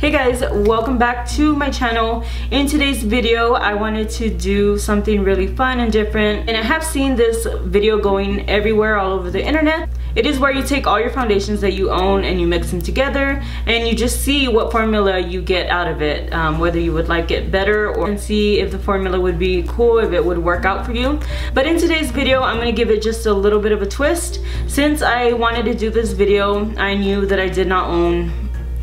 Hey guys, welcome back to my channel. In today's video, I wanted to do something really fun and different, and I have seen this video going everywhere all over the internet. It is where you take all your foundations that you own and you mix them together and you just see what formula you get out of it, whether you would like it better or see if the formula would be cool, if it would work out for you. But in today's video, I'm gonna give it just a little bit of a twist. Since I wanted to do this video, I knew that I did not own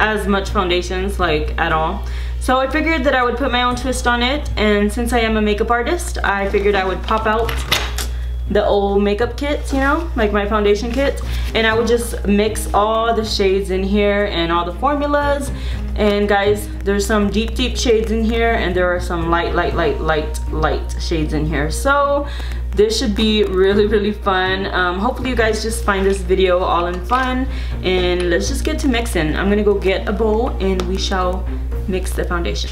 as much foundations, like at all. So I figured that I would put my own twist on it, and since I am a makeup artist, I figured I would pop out the old makeup kits, you know, like my foundation kits, and I would just mix all the shades in here and all the formulas. And guys, there's some deep shades in here, and there are some light shades in here. So this should be really fun. Hopefully you guys just find this video all in fun, and let's just get to mixing. I'm gonna go get a bowl and we shall mix the foundation.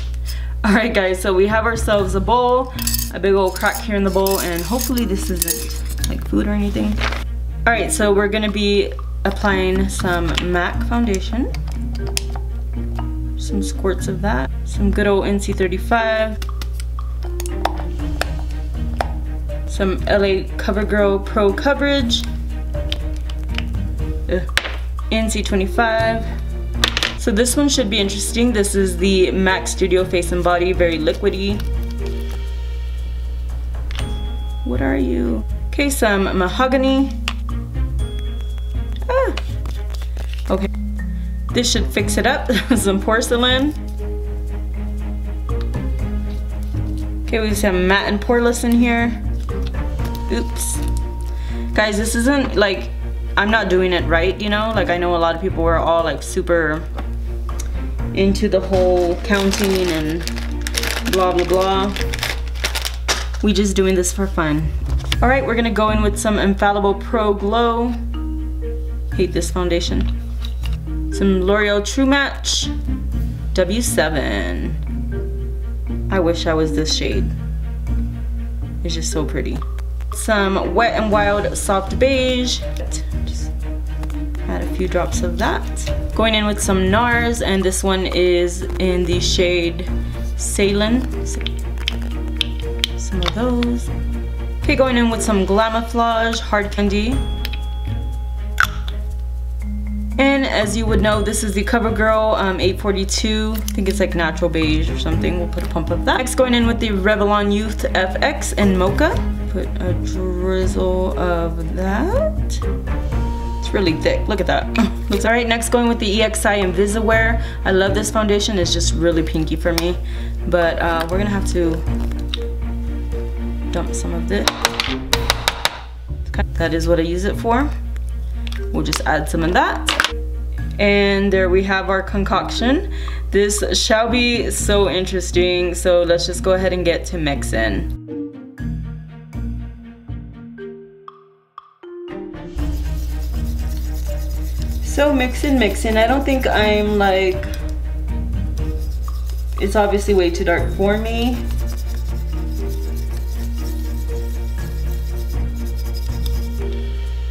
Alright guys, so we have ourselves a bowl, a big old crack here in the bowl, and hopefully this isn't like food or anything. Alright, so we're gonna be applying some MAC foundation. Some squirts of that. Some good old NC35. Some LA CoverGirl Pro Coverage. NC25. So this one should be interesting. This is the MAC Studio Face and Body, very liquidy. What are you? Okay, some mahogany. Okay, this should fix it up. Some porcelain. Okay, we have some matte and poreless in here. Oops. Guys, this isn't like, I'm not doing it right, you know? Like, I know a lot of people were all like super into the whole counting and blah blah. We just doing this for fun. All right, we're gonna go in with some Infallible Pro Glow. Hate this foundation. Some L'Oreal True Match W7. I wish I was this shade. It's just so pretty. Some Wet n Wild Soft Beige. Just add a few drops of that. Going in with some NARS, and this one is in the shade Salin. Some of those. Okay, going in with some Glamouflage Hard Candy. And as you would know, this is the CoverGirl 842. I think it's like natural beige or something. We'll put a pump of that. Next, going in with the Revlon Youth FX in Mocha. Put a drizzle of that. It's really thick. Look at that. Looks alright. Next, going with the EXI Invisiwear. I love this foundation. It's just really pinky for me. But we're gonna have to dump some of this. That is what I use it for. We'll just add some of that. And there we have our concoction. This shall be so interesting. So let's just go ahead and get to mixing. So mixing. I don't think I'm like, it's obviously way too dark for me.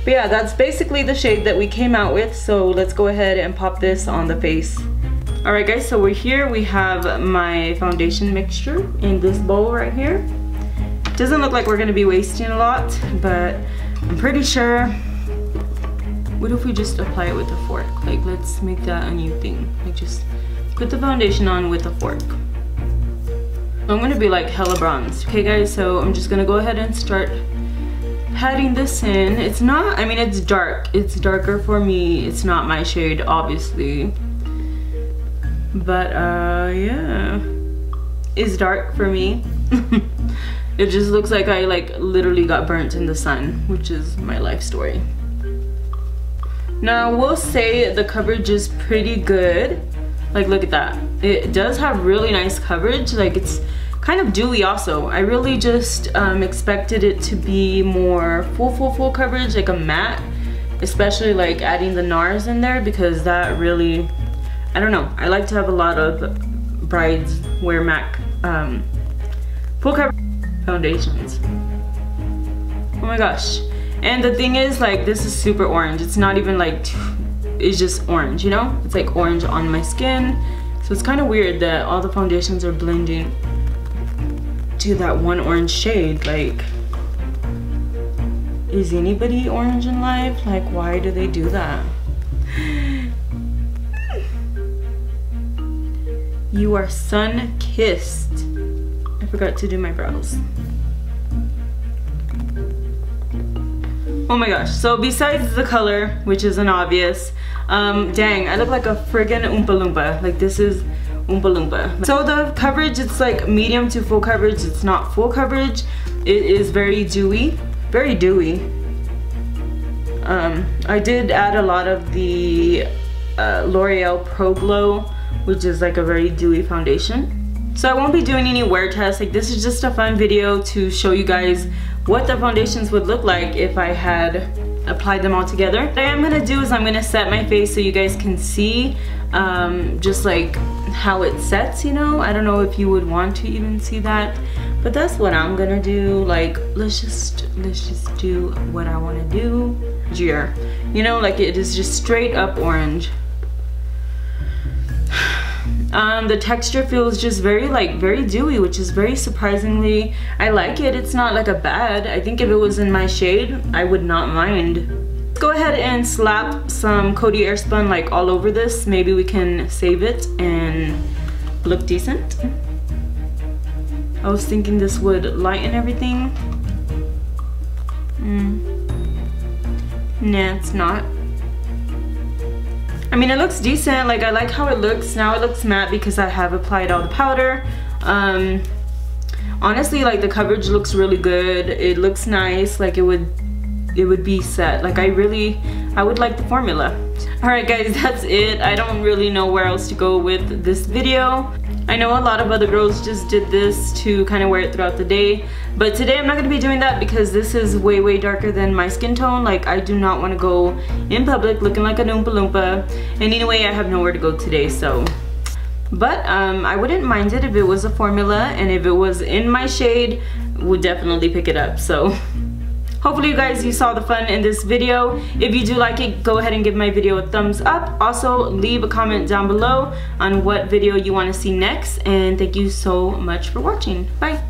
But yeah, that's basically the shade that we came out with. So let's go ahead and pop this on the face. All right guys, so we're here. We have my foundation mixture in this bowl right here. Doesn't look like we're gonna be wasting a lot, but I'm pretty sure. What if we just apply it with a fork? Like, let's make that a new thing. Like, just put the foundation on with a fork. I'm gonna be like hella bronzed. Okay guys, so I'm just gonna go ahead and start patting this in. It's not, I mean, it's dark. It's darker for me. It's not my shade, obviously. But yeah, it's dark for me. It just looks like I like literally got burnt in the sun, which is my life story. Now I will say the coverage is pretty good. Like, look at that. It does have really nice coverage. Like, it's kind of dewy also. I really just expected it to be more full coverage, like a matte, especially like adding the NARS in there, because that really, I don't know. I like to have a lot of brides wear MAC full coverage foundations. Oh my gosh. And the thing is, like, this is super orange. It's not even like, it's just orange, you know? It's like orange on my skin. So So it's kind of weird that all the foundations are blending to that one orange shade. Like, is anybody orange in life? Like, why do they do that? You are sun-kissed. I forgot to do my brows. Oh my gosh, so besides the color, which isn't obvious, dang, I look like a friggin' Oompa Loompa. Like, this is Oompa Loompa. So the coverage, it's like medium to full coverage. It's not full coverage. It is very dewy, very dewy. I did add a lot of the L'Oreal Pro Glow, which is like a very dewy foundation. So I won't be doing any wear tests. Like, this is just a fun video to show you guys what the foundations would look like if I had applied them all together. What I am gonna do is I'm gonna set my face so you guys can see just like how it sets, you know. I don't know if you would want to even see that, but that's what I'm gonna do. Like, let's just do what I want to do. Here, you know, like, it is just straight up orange. The texture feels just very dewy, which is very surprisingly, I like it. It's not like a bad. I think if it was in my shade, I would not mind. Let's go ahead and slap some Coty Airspun like all over this. Maybe we can save it and look decent. I was thinking this would lighten everything. Nah, it's not. I mean, it looks decent. Like, I like how it looks. Now it looks matte because I have applied all the powder. Honestly, like, the coverage looks really good. It looks nice. Like, it would be set. Like, I would like the formula. Alright guys, that's it. I don't really know where else to go with this video. I know a lot of other girls just did this to kind of wear it throughout the day, but today I'm not going to be doing that because this is way darker than my skin tone. Like, I do not want to go in public looking like an Oompa Loompa, and anyway, I have nowhere to go today, so. But I wouldn't mind it if it was a formula, and if it was in my shade, would definitely pick it up. So hopefully you guys, you saw the fun in this video. If you do like it, go ahead and give my video a thumbs up. Also, leave a comment down below on what video you want to see next. And thank you so much for watching. Bye.